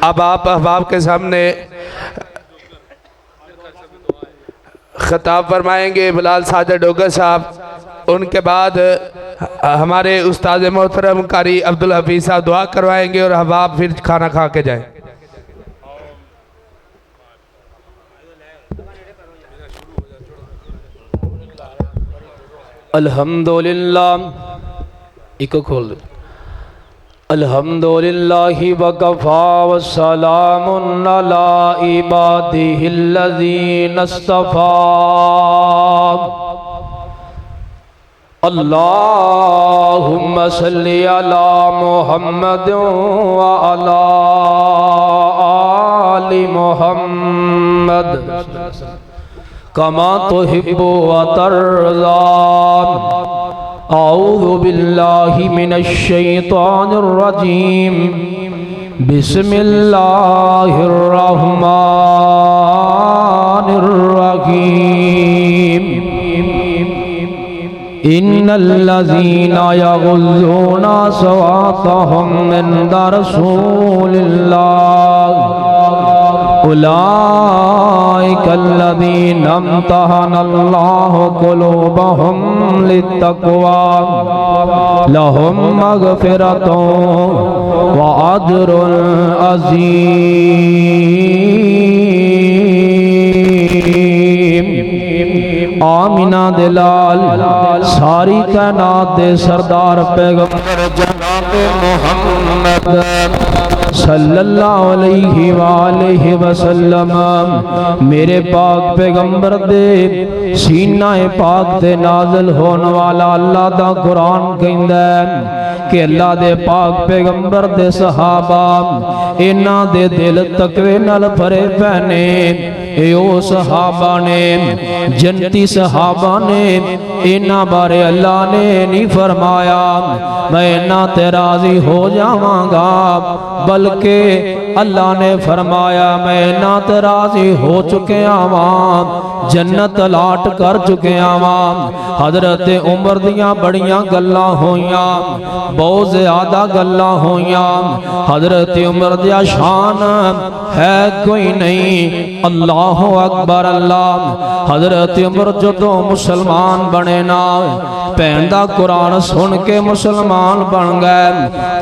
اب آپ احباب کے سامنے خطاب فرمائیں گے بلال ساجد ڈوگر صاحب، ان کے بعد ہمارے استاد محترم قاری عبدالحفیظ صاحب دعا کروائیں گے اور احباب پھر کھانا کھا کے جائیں۔ الحمدللہ ایک کھول دے۔ الحمدللہ وکفا والسلام علی عبادہ الذین اصطفی۔ اللہم صلی علی محمد وعلی آل محمد کما تحب وترضی۔ اعوذ باللہ من الشیطان الرجیم، بسم اللہ الرحمن الرحیم۔ ان الذین یغضون اصواتهم عند رسول اللہ اولئک الذین امتحن اللہ قلوبهم للتقوی لهم مغفرۃ واجر عظیم۔ آمینہ دلال ساری کائنات دے سردار پیغمبر جناب محمد صلی اللہ علیہ وآلہ وسلم، میرے پاک پیغمبر دے سینہ پاک دے نازل ہونے والا اللہ دا قرآن کہندا ہے کہ اللہ دے پاک پیغمبر دے صحابہ انہاں دے دل تقوی نال بھرے پہنے، ایو صحابہ نے جنتی صحابہ نے انہاں بارے اللہ نے نہیں فرمایا میں انہاں تے راضی ہو جاواں گا، بلکہ اللہ نے فرمایا میں انہاں تے راضی ہو چکے آواں، جنت لاٹ کر چکے آواں۔ حضرت عمر دیاں بڑیاں گلاں ہویاں، بہت زیادہ گلاں ہویاں، حضرت عمر دیا شان ہے کوئی نہیں، اللہ اکبر اللہ۔ حضرت عمر جدوں مسلمان بنے نا، پہندہ قرآن سن کے مسلمان بن گئے،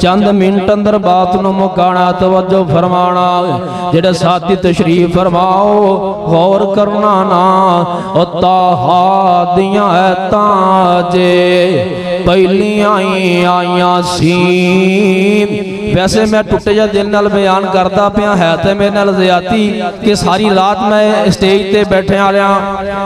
چند منٹ اندر بات نو مکانا توجہ فرمانا، جڑے ساتھی تشریف فرماؤ غور کرنا نا، اتہا دیاں ایتاں جے پہلی آئیاں سین۔ ویسے میں ٹوٹے جا دل نال بیان کرتا پیا ہے تے میں نال زیادتی کہ ساری رات میں اسٹیج تے بیٹھے آلیاں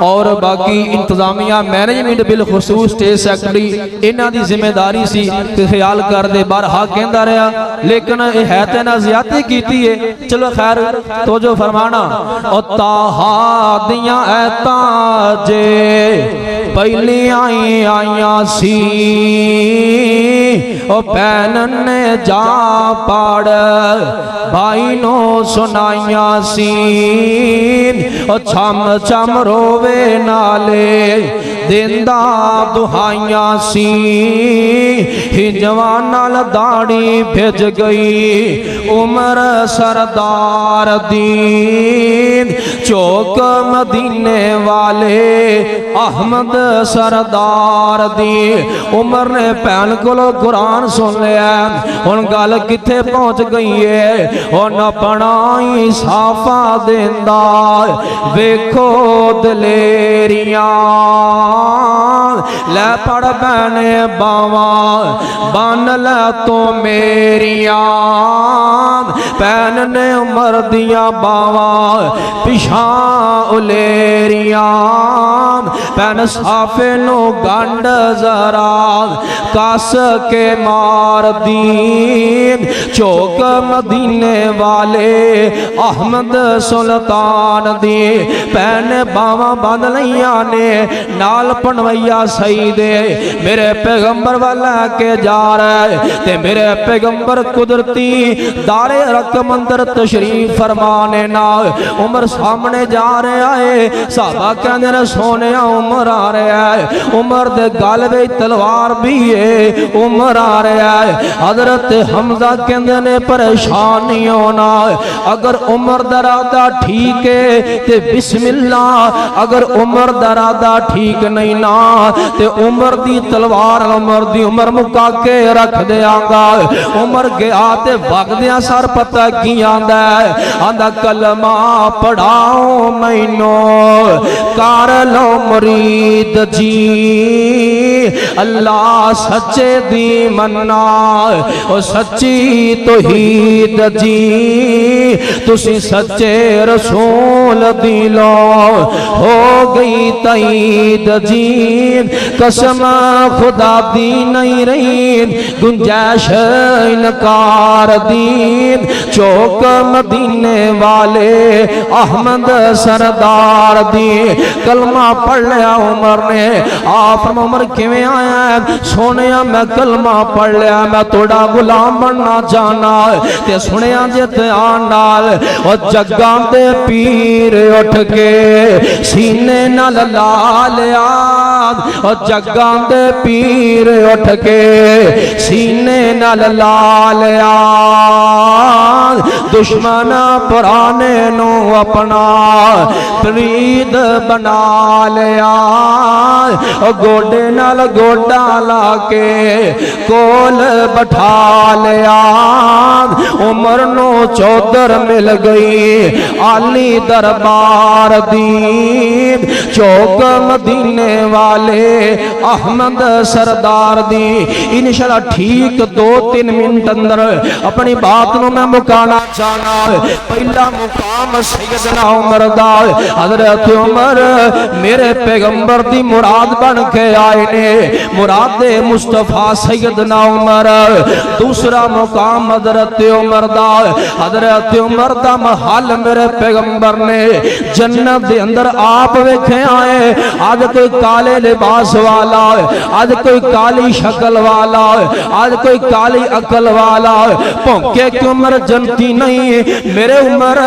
اور باقی انتظامیہ مینجمنٹ بالخصوص اسٹیج سیکٹری انہاں دی ذمہ داری سی کہ خیال کر دے بارہا کہندا رہا، لیکن ہے تے نہ زیادتی کیتی ہے۔ چلو خیر توجہ فرمانا، اتہا دیاں ایتاں جے پہلی آئیاں سی، او پینن نے جا پاڑ بھائی نو سنائیاں سی، او چھم چھم روے نالے دیندہ دہائیاں سی، ہی جوان نال داڑی بھیج گئی عمر سردار دین، چوک مدینے والے احمد سردار دی۔ عمر نے پہن کلو قرآن سن لیا، ان گال کتے پہنچ گئی ہے، ان پڑھائی صافہ دیندہ ویکھو دلیریاں، لے پڑھ بہنے باواں بان لے تو میریاں، پہننے عمر دیاں باواں پیشاں الیریاں، پہن صافے نو گنڈ ذرا کاس کے مار دین، چوک مدینے والے احمد سلطان دی، پہن باواں بند لیاں نے نال نال پنویا سعید میرے پیغمبر والا کے جا رہے تے میرے پیغمبر قدرتی دار رقم اندر تشریف فرمانے نال عمر سامنے جا رہے آئے صحابہ کہنے نے سونے عمر آ رہے آئے عمر دے گال بے تلوار بھی ہے عمر آ رہے آئے حضرت حمزہ کہنے نے پریشان نہیں ہونا اگر عمر درادہ ٹھیک ہے تے بسم اللہ اگر عمر درادہ ٹھیک نہیں نا تے عمر دی تلوار عمر دی عمر مکا کے رکھ دیا گا عمر گیا تے وقت دیا سار پتہ کی آندہ ہے آندہ کلمہ پڑھاؤ مینو کار لو مرید جی اللہ سچے دی مننا او سچی توحید جی تسی سچے رسول دی لو ہو گئی تائید جی قسم خدا دی نہیں رہی گنجائش انکار دین چوک مدینے والے احمد سردار دی کلمہ پڑھ لیا عمر نے آپ عمر کیویں آیا ہے سونیا میں کلمہ پڑھ لیا میں توڑا غلام بننا جانا تے سنیا جتے آنال اور جگاں دے پیر اٹھ کے سینے نال لالیا اور جگاں دے پیر اٹھ کے سینے نال لالیا دشمن پرانے نو اپنا پرید بنا لیا گوڑے نال گوڑا لا کے کول بٹھا لیا عمر نو چودر مل گئی عالی دربار دی چوک مدینے والے احمد سردار دی انشاءاللہ ٹھیک 2-3 منٹ اندر اپنی بات نو میں مکانا چاہنا پہلا مقام سیدنا عمر دا حضرت عمر میرے پیغمبر دی مراد بن کے آئے نے مراد مصطفیٰ سیدنا عمر دوسرا مقام حضرت عمر دا حضرت عمر دا محل میرے پیغمبر نے جنت دے اندر آپ ویکھے آئے آج کوئی کالے لباس والا آج کوئی کالی شکل والا آج کوئی کالی عقل والا پونکے کی عمر جنتی نہیں میرے عمر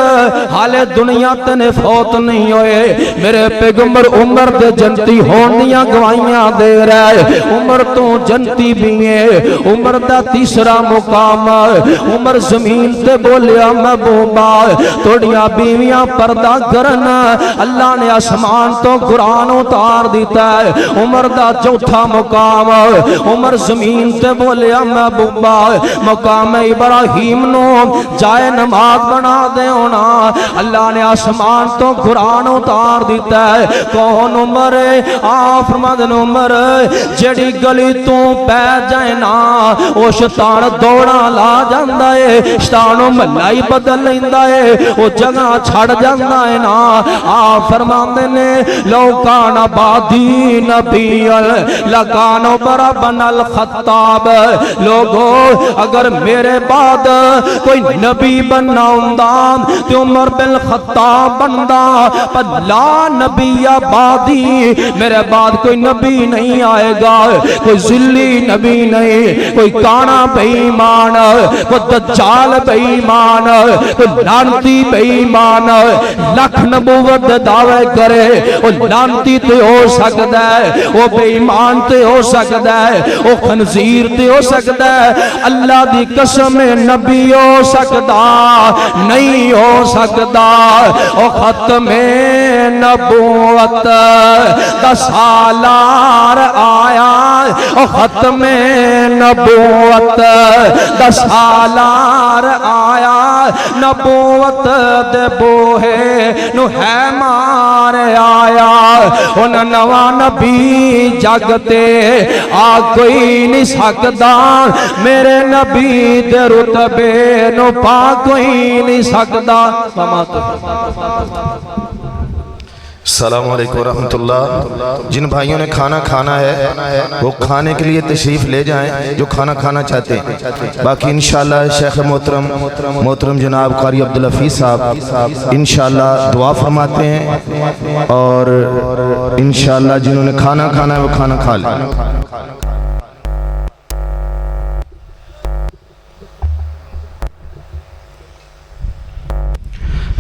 حال دنیا تنے فوت نہیں ہوئے میرے پیغمبر عمر دے جنتی ہونیاں گوائیاں دے رہے عمر تو جنتی بھی ہے عمر دا تیسرا مقام عمر زمین تے بولیا محبوبا توڑیاں بیویاں پردہ کرنا اللہ نے آسمان تو قرآن اتار دیتا ہے عمر دا چوتھا مقام عمر زمین تے بولیا محبوبا مقام ابراہیم نو جائے نماز بنا دے ہونا اللہ نے آسمان تو قرآن اتار دیتا ہے کون عمر آفرمدن عمر جڑی گلی تو پہ جائے نا او شیطان دوڑا لا جاندہ ہے شیطانوں ملائی بدل لیندہ ہے او جگہ چھڑ جاندہ ہے نا آفرمدن لو کان بادی نبی لکانو برابن الخطاب لوگو اگر میرے بعد کوئی نبی بننا ہوں تو عمر بن خطاب بندہ پر لا نبی آبادی میرے بعد کوئی نبی نہیں آئے گا کوئی ذلی نبی نہیں کوئی کانا بے ایمان کوئی دجال بے ایمان کوئی لانتی بے ایمان لکھ نبوت دعوے کرے وہ لانتی تے ہو سکتا ہے وہ بے ایمان تے ہو سکتا ہے وہ خنزیر تے ہو سکتا ہے اللہ دی قسم نبی ہو سکتا نہیں ہو سکتا او ختم نبوت دا سالار آیا او ختم نبوت دا سالار آیا نبوت دے بوہے نو ہے مار آیا ان نواں نبی جگتے آ کوئی نہیں سکتا میرے نبی دے رتبے نو پا کوئی نہیں سکتا السلام علیکم ورحمۃ اللہ۔ جن بھائیوں نے کھانا کھانا ہے وہ کھانے کے لیے تشریف لے جائیں جو کھانا کھانا چاہتے ہیں۔ باقی انشاءاللہ شیخ محترم جناب قاری عبدالحفیظ صاحب انشاءاللہ دعا فرماتے ہیں، اور انشاءاللہ جنہوں نے کھانا کھانا ہے وہ کھانا کھا لیں۔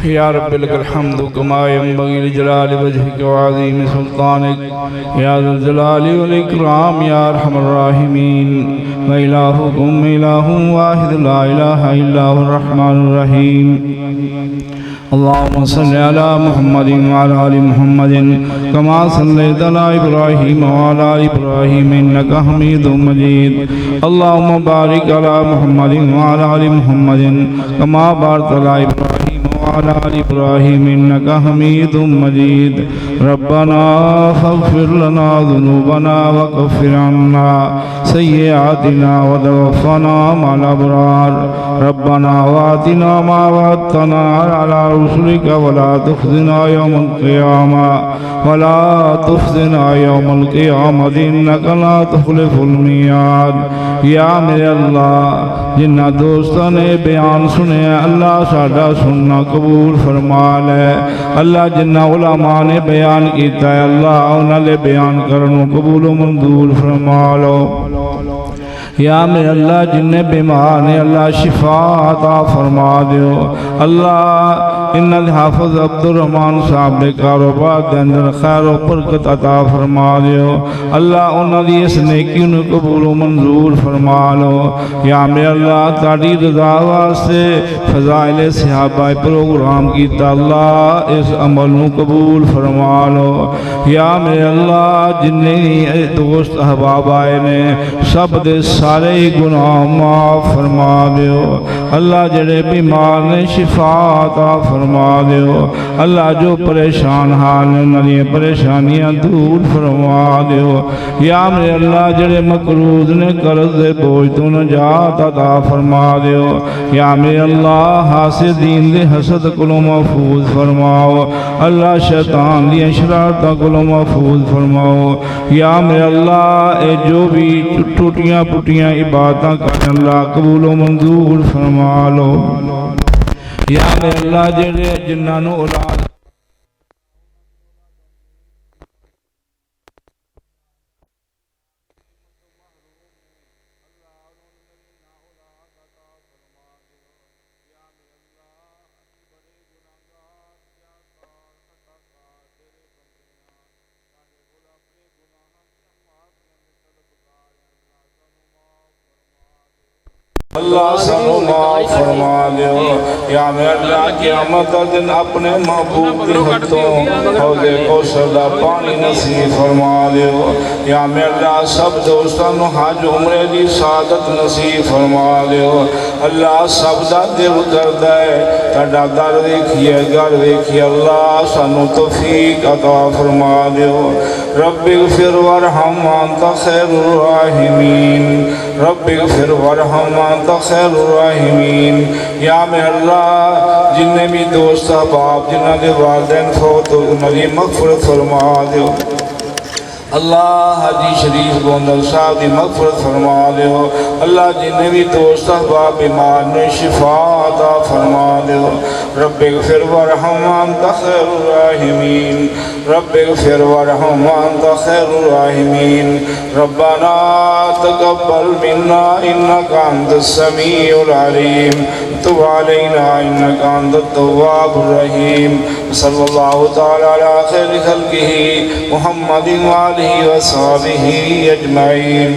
یا رب لک الحمد کما ینبغی لجلال وجہک وعظیم سلطانک یا ذا الجلال والاکرام یا ارحم الراحمین وإلہکم الہ واحد لا الہ الا هو الرحمن الرحیم۔ اللہم صلی علی محمد وعلی آل محمد کما صلیت علی ابراہیم وعلی آل ابراہیم انکا حمید مجید۔ اللہم بارک علی محمد وعلی آل محمد کما بارکت علی ابراہیم وعلى آل إبراهيم إنك حميد مجيد۔ ربنا فاغفر لنا ذنوبنا وكفر عنا سيئاتنا وتوفنا مع الأبرار۔ ربنا وآتنا ما وعدتنا على رسلك ولا تخزنا يوم القيامة إنك لا تخلف الميعاد۔ یا میرے اللہ جنہ دوستوں نے بیان سنے اللہ ساڈا سننا قبول فرما لے۔ اللہ جنہ علماء نے بیان کیتا ہے اللہ انہاں دے بیان کرنوں قبول و منظور فرما لو۔ یا میرے اللہ جنہیں بیمار نے اللہ شفا عطا فرما دیو۔ اللہ انہاں حافظ عبدالرحمن صاحب دے کاروبار دے اندر خیر و برکت عطا فرما دیو۔ اللہ انہاں دی اس نیکی نو قبول و منظور فرما لو۔ یا میرے اللہ تاڑی رضا واسطے فضائل صحابہ پروگرام کیتا اللہ اس عمل نو قبول فرما لو۔ یا میرے اللہ جنہیں دوست احباب آئے نے سب دے سارے گناہ معاف فرما دیو۔ اللہ جڑے بیمار نے شفا عطا فرما دیو۔ اللہ جو پریشان حال نے انہیں پریشانیاں دور فرما دیو۔ یا میرے اللہ جڑے مقروض نے قرض دے بوجھ تو نجات عطا فرما دیو۔ یا میرے اللہ حاسدین دے حسد کلو محفوظ فرماؤ۔ اللہ شیطان دی شرارتاں کلو محفوظ فرماؤ۔ یا میرے اللہ اے جو بھی ٹوٹیاں پٹیاں عبادتاں کرنے اللہ قبول و منظور فرما لو۔ یا میرے اللہ جڑے جنہاں نو اولاد اللہ سنو معاف فرما دیو۔ یا میرے اللہ قیامت کا دن اپنے محبوب کی ہتھوں حوض کوثر دا پانی نصیب فرما دیو۔ یا میرے اللہ سب دوستان حج عمرے دی سعادت نصیب فرما دیو۔ اللہ سب دا دل درد ہے تڑا در دیکھئے گر دیکھئے اللہ سنو توفیق عطا فرما دیو۔ رب اغفر ورحم وانت خیر الراحمین۔ رب اغفر ورحم وانت خیر الراحمین۔ یا میرے اللہ جنہیں بھی دوست احباب جنہ دے والدین فوت ہو انہوں نے مغفرت فرما دیو۔ اللہ حاجی شریف گوندل صاحب دی مغفرت فرما دیو۔ اللہ جنہیں بھی دوست احباب بیمار نے شفا عطا فرما دیو۔ رب اغفر ورحم وانت خیر الراحمین۔ رب اغفر ورحم وانت خیر الراحمین۔ ربنا تقبل منا انک انت السمیع العلیم تب علینا انک انت التواب الرحیم۔ صلی اللہ تعالی علی خیر خلقہ محمد وآلہ وصحبہ اجمعین۔